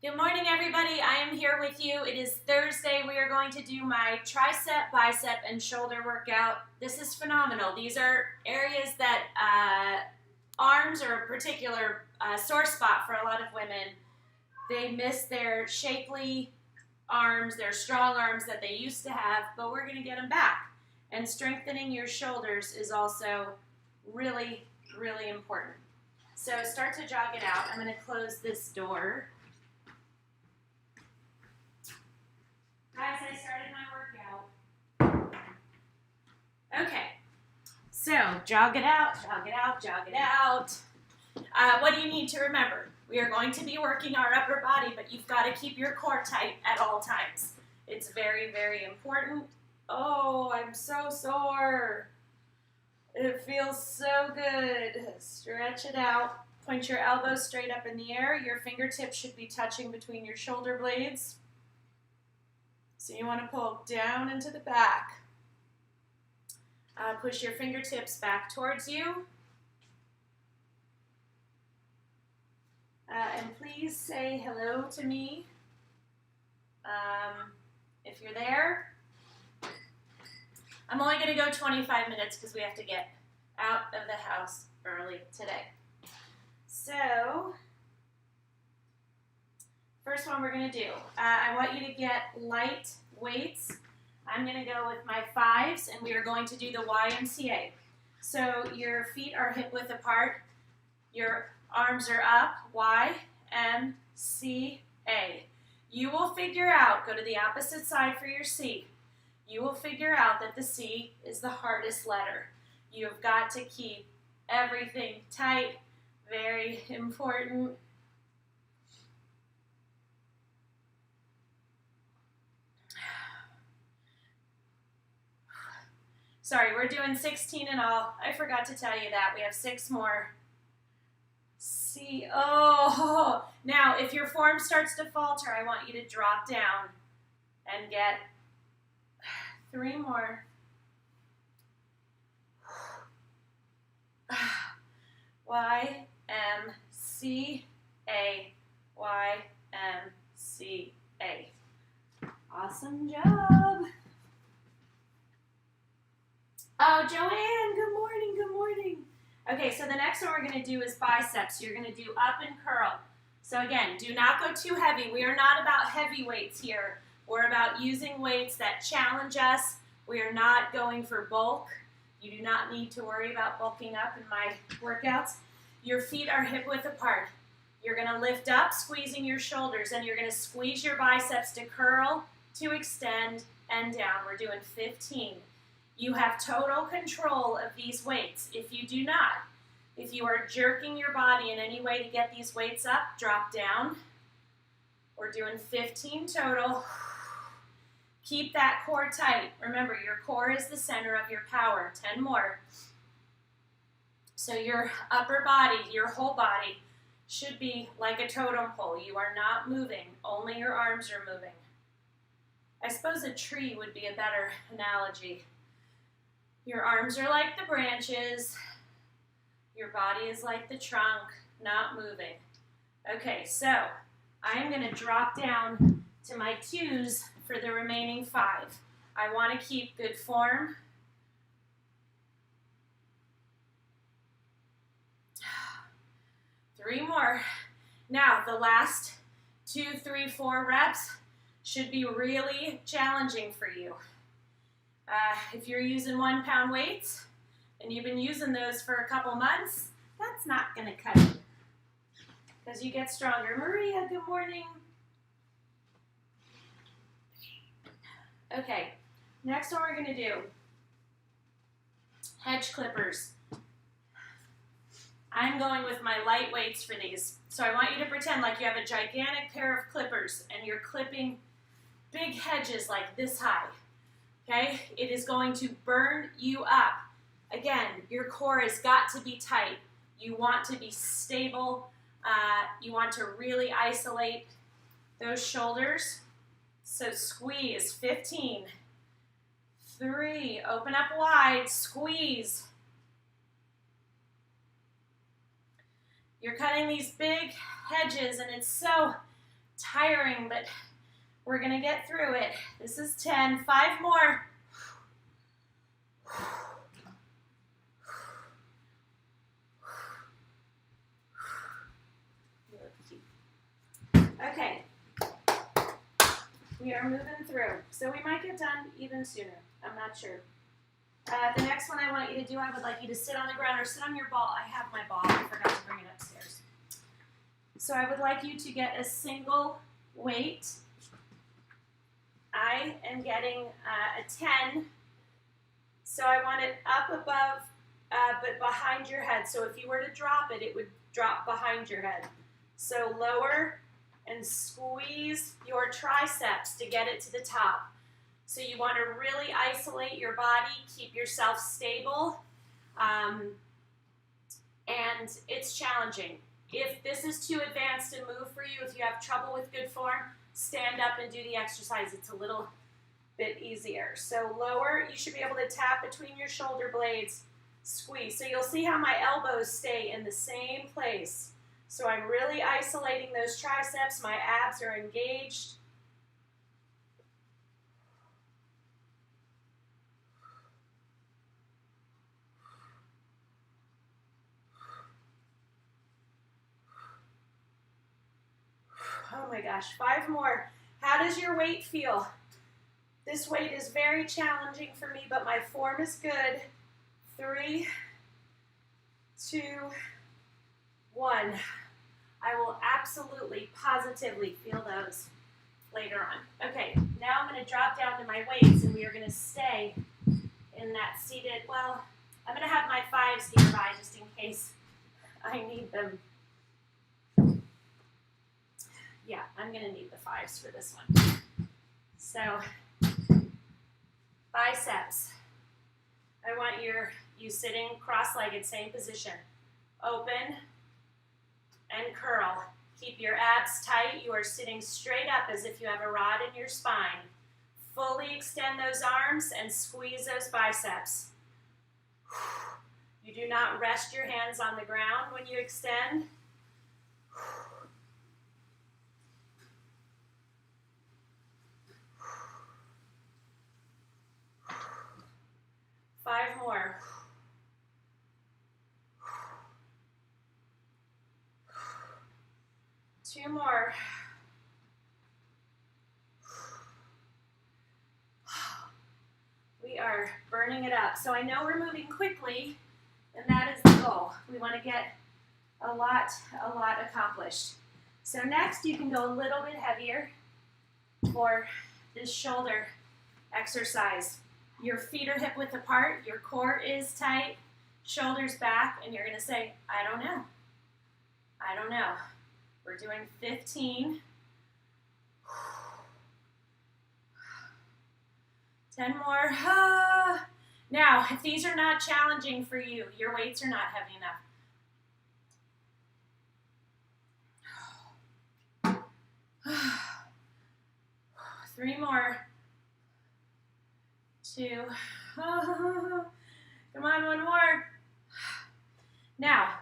Good morning, everybody. I am here with you. It is Thursday. We are going to do my tricep, bicep, and shoulder workout. This is phenomenal. These are areas that arms are a particular sore spot for a lot of women. They miss their shapely arms, their strong arms that they used to have, but we're going to get them back. And strengthening your shoulders is also really, really important. So start to jog it out. I'm going to close this door. Guys, I started my workout. Okay, so jog it out, jog it out, jog it out. What do you need to remember? We are going to be working our upper body, but you've got to keep your core tight at all times. It's very, very important. Oh, I'm so sore. It feels so good. Stretch it out. Point your elbows straight up in the air. Your fingertips should be touching between your shoulder blades. So you want to pull down into the back. Push your fingertips back towards you. And please say hello to me if you're there. I'm only going to go 25 minutes because we have to get out of the house early today. So, first one we're going to do, I want you to get light weights. I'm going to go with my 5s, and we are going to do the YMCA. So your feet are hip width apart, your arms are up, YMCA. You will figure out, go to the opposite side for your C. You will figure out that the C is the hardest letter. You have got to keep everything tight, very important. Sorry, we're doing 16 in all. I forgot to tell you that. We have 6 more. See, oh. Now, if your form starts to falter, I want you to drop down and get 3 more. YMCA. YMCA. Awesome job. Oh, Joanne, good morning, good morning. Okay, so the next one we're going to do is biceps. You're going to do up and curl. So again, do not go too heavy. We are not about heavy weights here. We're about using weights that challenge us. We are not going for bulk. You do not need to worry about bulking up in my workouts. Your feet are hip width apart. You're going to lift up, squeezing your shoulders, and you're going to squeeze your biceps to curl, to extend, and down. We're doing 15. You have total control of these weights. If you do not, if you are jerking your body in any way to get these weights up, drop down. We're doing 15 total. Keep that core tight. Remember, your core is the center of your power. 10 more. So your upper body, your whole body, should be like a totem pole. You are not moving. Only your arms are moving. I suppose a tree would be a better analogy. Your arms are like the branches. Your body is like the trunk, not moving. Okay, so I am going to drop down to my 2s for the remaining 5. I want to keep good form. Three more. Now, the last 2, 3, 4 reps should be really challenging for you. If you're using 1-pound weights and you've been using those for a couple months, that's not going to cut it because you get stronger. Maria, good morning. Okay, next one we're going to do hedge clippers. I'm going with my light weights for these. So I want you to pretend like you have a gigantic pair of clippers and you're clipping big hedges like this high. Okay, it is going to burn you up. Again, your core has got to be tight. You want to be stable. You want to really isolate those shoulders. So squeeze, 15, 3, open up wide, squeeze. You're cutting these big hedges and it's so tiring, but we're gonna get through it. This is 10, 5 more. Okay, we are moving through. So we might get done even sooner, I'm not sure. The next one I want you to do, I would like you to sit on the ground or sit on your ball. I have my ball, I forgot to bring it upstairs. So I would like you to get a single weight. I am getting a 10, so I want it up above, but behind your head. So if you were to drop it, it would drop behind your head. So lower and squeeze your triceps to get it to the top. So you want to really isolate your body, keep yourself stable, and it's challenging. If this is too advanced to move for you, if you have trouble with good form, stand up and do the exercise. It's a little bit easier. So lower, you should be able to tap between your shoulder blades, squeeze. So you'll see how my elbows stay in the same place. So I'm really isolating those triceps. My abs are engaged. Oh my gosh, 5 more. How does your weight feel? This weight is very challenging for me, but my form is good. 3, 2, 1. I will absolutely, positively feel those later on. Okay, now I'm going to drop down to my weights, and we are going to stay in that seated, well, I'm going to have my 5s nearby just in case I need them. Yeah, I'm going to need the 5s for this one. So, biceps. I want you sitting cross-legged, same position. Open and curl. Keep your abs tight. You are sitting straight up as if you have a rod in your spine. Fully extend those arms and squeeze those biceps. You do not rest your hands on the ground when you extend. 5 more. Two more. We are burning it up. So I know we're moving quickly, and that is the goal. We want to get a lot accomplished. So next, you can go a little bit heavier for this shoulder exercise. Your feet are hip width apart, your core is tight, shoulders back, and you're going to say, I don't know. I don't know. We're doing 15. 10 more. Now, if these are not challenging for you, your weights are not heavy enough. 3 more. 2. Come on, 1 more. Now,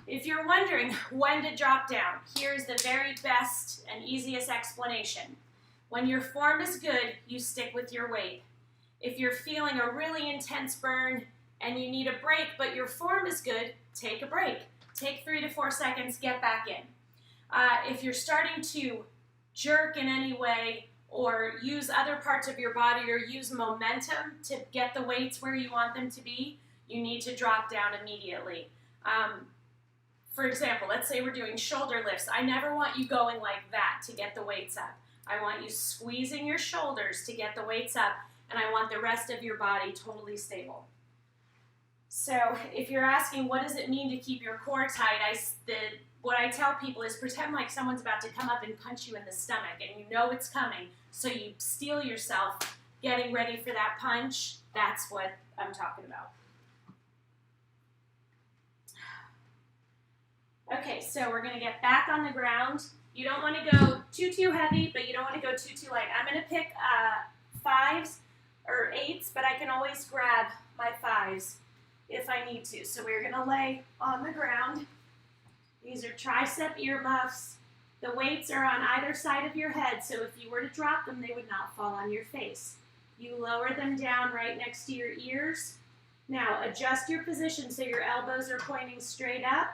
if you're wondering when to drop down, here's the very best and easiest explanation. When your form is good, you stick with your weight. If you're feeling a really intense burn and you need a break, but your form is good, take a break. Take 3 to 4 seconds, get back in. If you're starting to jerk in any way or use other parts of your body or use momentum to get the weights where you want them to be, you need to drop down immediately. For example, let's say we're doing shoulder lifts. I never want you going like that to get the weights up. I want you squeezing your shoulders to get the weights up, and I want the rest of your body totally stable. So if you're asking what does it mean to keep your core tight, what I tell people is pretend like someone's about to come up and punch you in the stomach, and you know it's coming, so you steel yourself getting ready for that punch. That's what I'm talking about. Okay, so we're going to get back on the ground. You don't want to go too heavy, but you don't want to go too light. I'm going to pick 5s or 8s, but I can always grab my 5s if I need to. So we're going to lay on the ground. These are tricep earmuffs. The weights are on either side of your head, so if you were to drop them, they would not fall on your face. You lower them down right next to your ears. Now, adjust your position so your elbows are pointing straight up,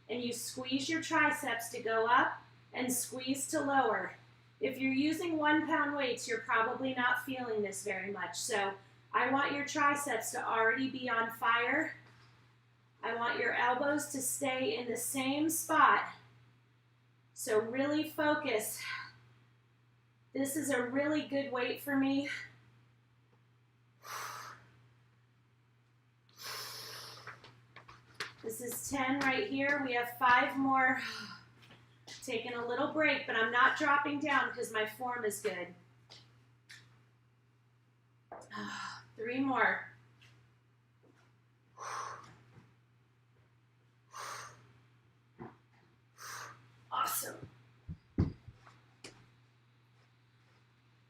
and you squeeze your triceps to go up and squeeze to lower. If you're using 1 pound weights, you're probably not feeling this very much. So I want your triceps to already be on fire. I want your elbows to stay in the same spot. So really focus. This is a really good weight for me. This is 10 right here. We have 5 more. Taking a little break, but I'm not dropping down because my form is good. 3 more. Awesome.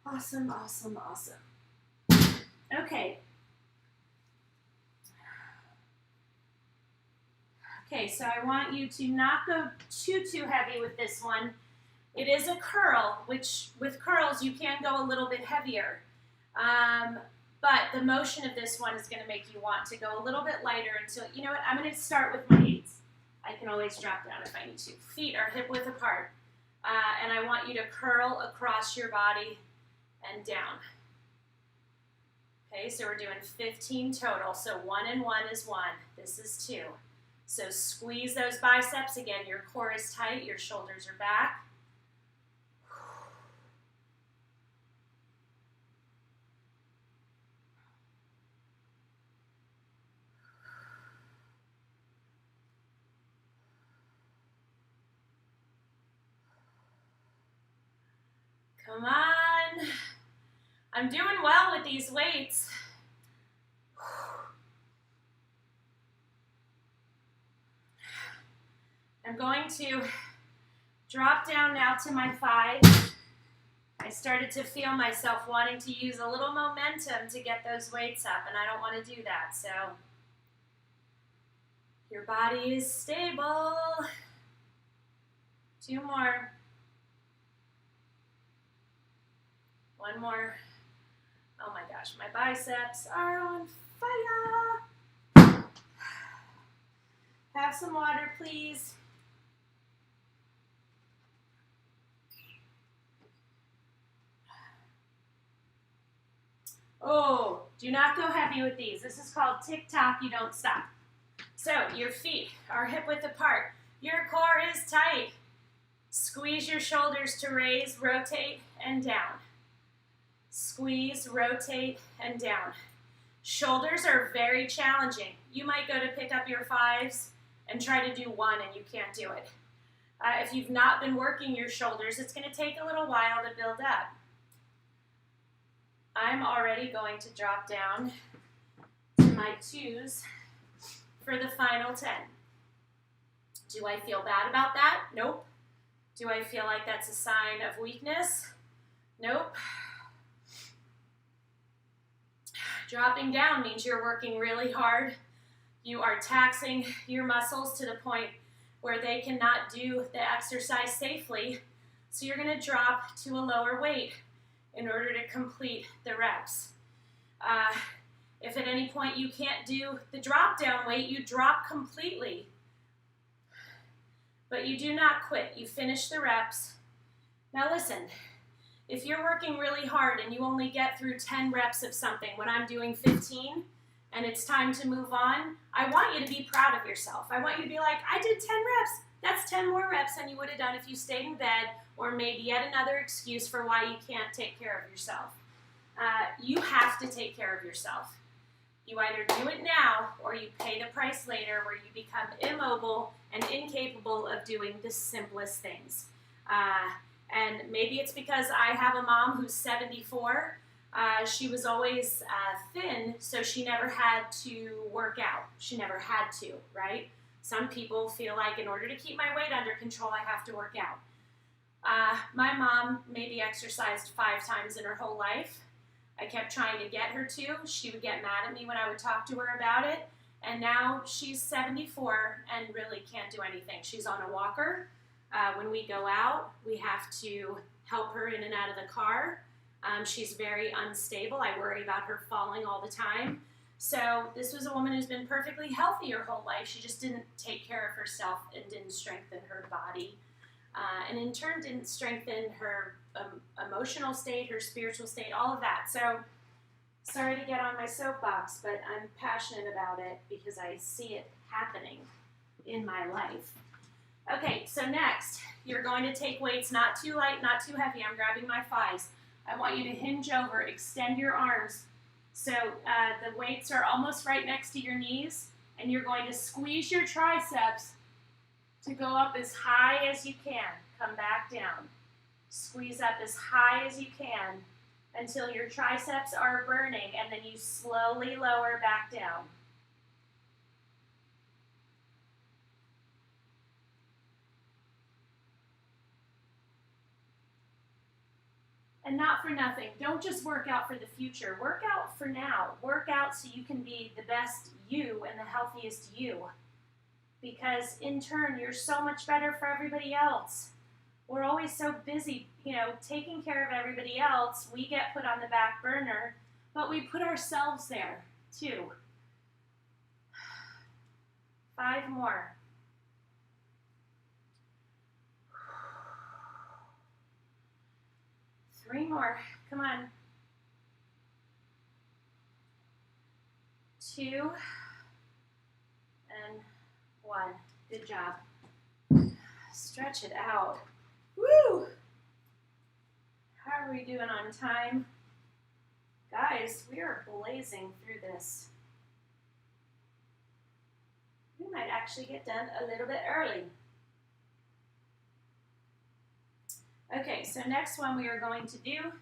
Awesome, awesome, awesome. Okay. Okay, so I want you to not go too heavy with this one. It is a curl, which with curls you can go a little bit heavier. But the motion of this one is going to make you want to go a little bit lighter until, you know what, I'm going to start with my 8s. I can always drop down if I need to. Feet are hip width apart. And I want you to curl across your body and down. Okay, so we're doing 15 total. So 1 and 1 is 1. This is 2. So squeeze those biceps. Again, your core is tight, your shoulders are back. Come on. I'm doing well with these weights. I'm going to drop down now to my 5s. I started to feel myself wanting to use a little momentum to get those weights up, and I don't want to do that. So your body is stable. 2 more. 1 more. Oh my gosh, my biceps are on fire. Have some water, please. Oh, do not go heavy with these. This is called tick-tock, you don't stop. So your feet are hip width apart. Your core is tight. Squeeze your shoulders to raise, rotate, and down. Squeeze, rotate, and down. Shoulders are very challenging. You might go to pick up your 5s and try to do 1 and you can't do it. If you've not been working your shoulders, it's going to take a little while to build up. I'm already going to drop down to my 2s for the final 10. Do I feel bad about that? Nope. Do I feel like that's a sign of weakness? Nope. Dropping down means you're working really hard. You are taxing your muscles to the point where they cannot do the exercise safely. So you're going to drop to a lower weight in order to complete the reps. If at any point you can't do the drop down weight, you drop completely. But you do not quit. You finish the reps. Now listen, if you're working really hard and you only get through 10 reps of something when I'm doing 15 and it's time to move on, I want you to be proud of yourself. I want you to be like, I did 10 reps. That's 10 more reps than you would have done if you stayed in bed, or maybe yet another excuse for why you can't take care of yourself. You have to take care of yourself. You either do it now or you pay the price later where you become immobile and incapable of doing the simplest things. And maybe it's because I have a mom who's 74. She was always thin, so she never had to work out. She never had to, right? Some people feel like in order to keep my weight under control, I have to work out. My mom maybe exercised 5 times in her whole life. I kept trying to get her to. She would get mad at me when I would talk to her about it. And now she's 74 and really can't do anything. She's on a walker. When we go out, we have to help her in and out of the car. She's very unstable. I worry about her falling all the time. So this was a woman who's been perfectly healthy her whole life. She just didn't take care of herself and didn't strengthen her body. And in turn didn't strengthen her emotional state, her spiritual state, all of that. So sorry to get on my soapbox, but I'm passionate about it because I see it happening in my life. Okay, so next, you're going to take weights not too light, not too heavy. I'm grabbing my 5s. I want you to hinge over, extend your arms. So the weights are almost right next to your knees, and you're going to squeeze your triceps to go up as high as you can. Come back down. Squeeze up as high as you can until your triceps are burning, and then you slowly lower back down. And not for nothing. Don't just work out for the future. Work out for now. Work out so you can be the best you and the healthiest you. Because in turn, you're so much better for everybody else. We're always so busy, taking care of everybody else. We get put on the back burner, but we put ourselves there too. 5 more. Three more. Come on. 2 and 1. Good job. Stretch it out. Woo! How are we doing on time? Guys, we are blazing through this. We might actually get done a little bit early. Okay, so next one we are going to do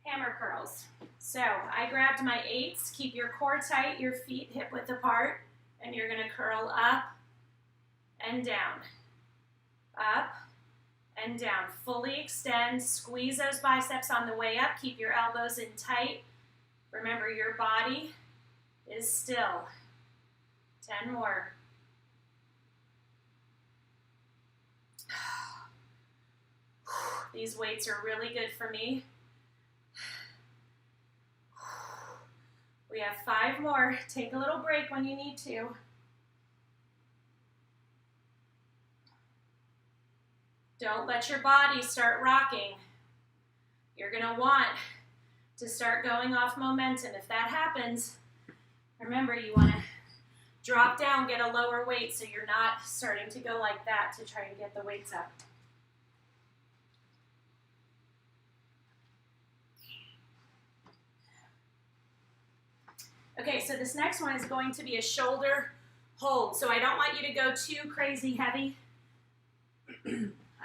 hammer curls. So I grabbed my 8s. Keep your core tight, your feet hip width apart, and you're going to curl up and down. Up and down. Fully extend. Squeeze those biceps on the way up. Keep your elbows in tight. Remember, your body is still. 10 more. These weights are really good for me. We have 5 more. Take a little break when you need to. Don't let your body start rocking. You're going to want to start going off momentum. If that happens, remember you want to drop down, get a lower weight so you're not starting to go like that to try and get the weights up. Okay, so this next one is going to be a shoulder hold. So I don't want you to go too crazy heavy.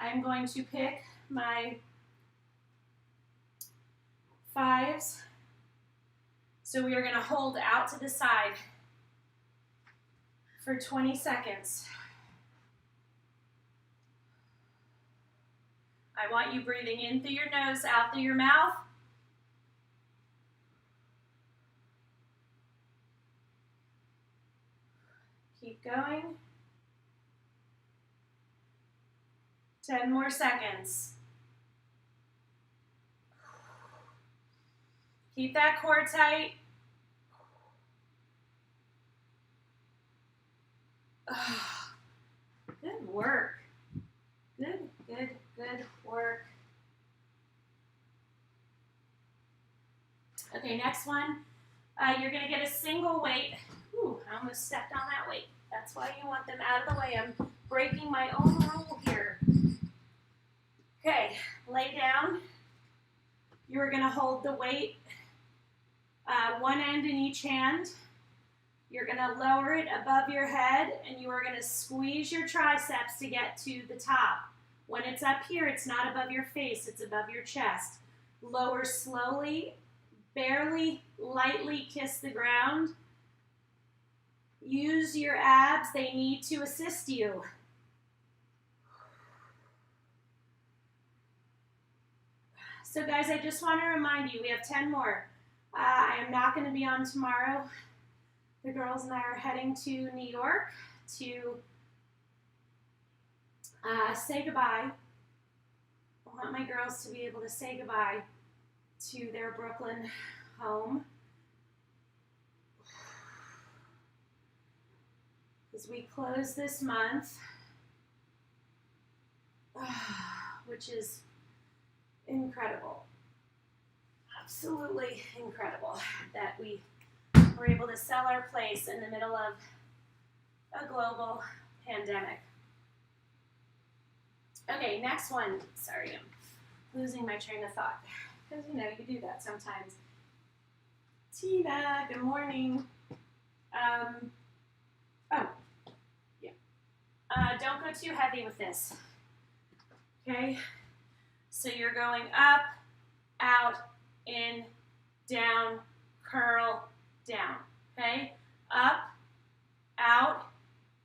I'm going to pick my 5s. So we are going to hold out to the side for 20 seconds. I want you breathing in through your nose, out through your mouth. Keep going. 10 more seconds. Keep that core tight. Good work. Good work. Okay, next one. You're going to get a single weight. Ooh, I almost stepped on that weight. That's why you want them out of the way. I'm breaking my own rule here. Okay, lay down. You're going to hold the weight, one end in each hand. You're going to lower it above your head, and you are going to squeeze your triceps to get to the top. When it's up here, it's not above your face, it's above your chest. Lower slowly, barely, lightly kiss the ground. Use your abs, they need to assist you. So guys, I just want to remind you, we have 10 more. I am not going to be on tomorrow. The girls and I are heading to New York to Say goodbye. I want my girls to be able to say goodbye to their Brooklyn home. As we close this month, which is incredible, absolutely incredible that we were able to sell our place in the middle of a global pandemic. Okay, next one. Sorry, I'm losing my train of thought because you do that sometimes. Tina, good morning. Don't go too heavy with this. Okay, so you're going up, out, in, down, curl, down. Okay, up, out,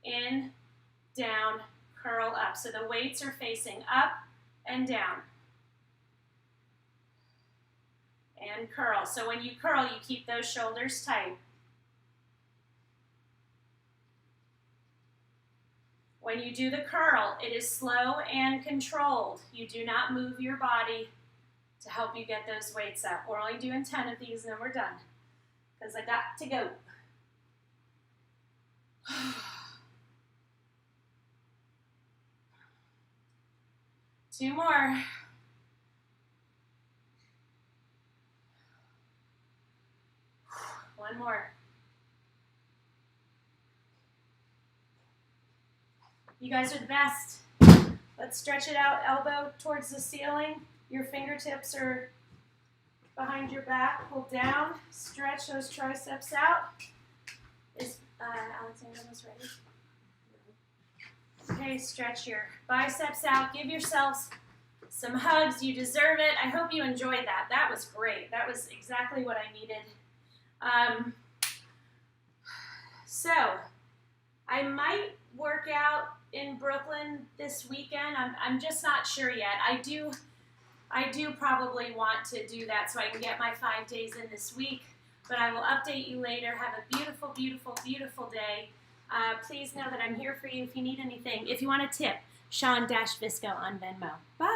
in, down, curl up. So the weights are facing up and down. And curl. So when you curl, you keep those shoulders tight. When you do the curl, it is slow and controlled. You do not move your body to help you get those weights up. We're only doing 10 of these and then we're done because I got to go. Two more. One more. You guys are the best. Let's stretch it out, elbow towards the ceiling. Your fingertips are behind your back. Pull down, stretch those triceps out. Is Alexandra almost ready? Okay, stretch your biceps out. Give yourselves some hugs. You deserve it. I hope you enjoyed that. That was great. That was exactly what I needed. So, I might work out in Brooklyn this weekend. I'm just not sure yet. I do probably want to do that so I can get my 5 days in this week, but I will update you later. Have a beautiful, beautiful, beautiful day. Please know that I'm here for you if you need anything. If you want a tip, Sean-Visco on Venmo. Bye.